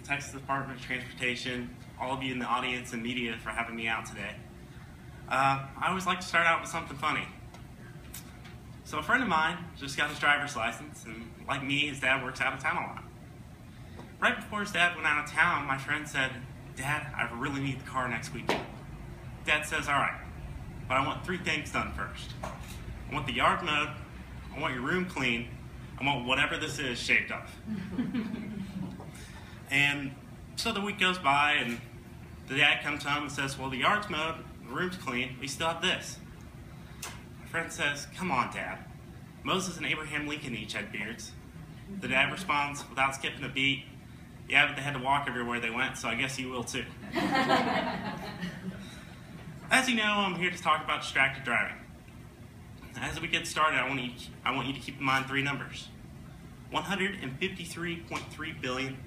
Texas Department of Transportation, all of you in the audience and media for having me out today. I always like to start out with something funny. So a friend of mine just got his driver's license, and like me, his dad works out of town a lot. Right before his dad went out of town, my friend said, "Dad, I really need the car next weekend." Dad says, "All right, but I want 3 things done first. I want the yard mowed, I want your room clean, I want whatever this is shaved off." And so the week goes by, and the dad comes home and says, "Well, the yard's mowed, the room's clean, we still have this." My friend says, "Come on, Dad. Moses and Abraham Lincoln each had beards." The dad responds, without skipping a beat, "Yeah, but they had to walk everywhere they went, so I guess you will too." As you know, I'm here to talk about distracted driving. As we get started, I want you to keep in mind 3 numbers: 153.3 billion,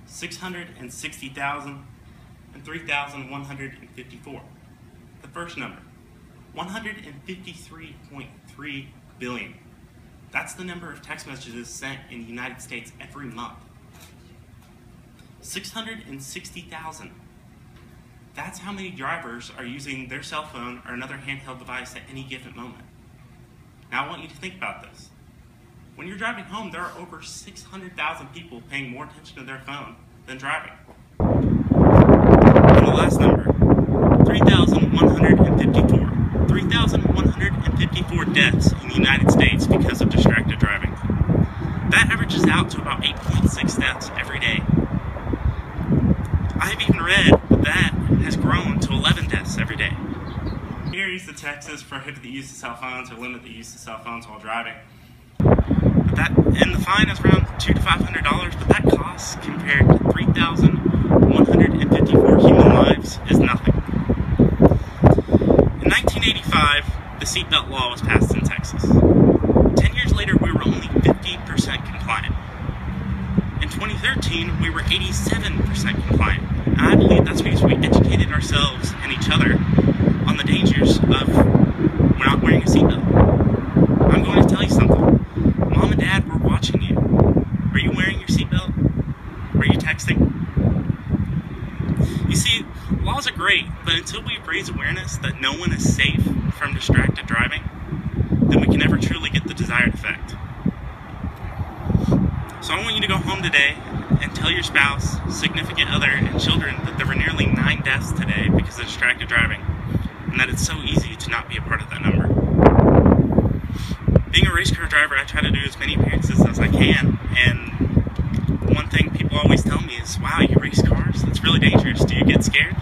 660,000, and 3,154. The first number, 153.3 billion. That's the number of text messages sent in the United States every month. 660,000. That's how many drivers are using their cell phone or another handheld device at any given moment. Now I want you to think about this. When you're driving home, there are over 600,000 people paying more attention to their phone than driving. And the last number, 3,154. 3,154 deaths in the United States because of distracted driving. That averages out to about 8.6 deaths every day. I've even read that has grown to 11 deaths every day. Areas of Texas prohibit the use of cell phones or limit the use of cell phones while driving. And the fine is around $200 to $500, but that cost compared to 3,154 human lives is nothing. In 1985, the seatbelt law was passed in Texas. 10 years later, we were only 50% compliant. In 2013, we were 87% compliant. And I believe that's because we educated ourselves and each other on the dangers of not wearing a seatbelt. I'm going to tell you something. Mom and Dad were watching you. Are you wearing your seatbelt? Are you texting? You see, laws are great, but until we raise awareness that no one is safe from distracted driving, then we can never truly get the desired effect. So I want you to go home today and tell your spouse, significant other, and children that there were nearly 9 deaths today because of distracted driving, and that it's so easy to not be a part of that number. Being a race car driver, I try to do as many appearances as I can, and one thing people always tell me is, "Wow, you race cars? That's really dangerous. Do you get scared?"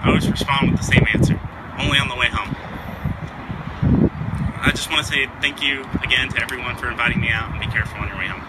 I always respond with the same answer, "Only on the way home." I just want to say thank you again to everyone for inviting me out, and be careful on your way home.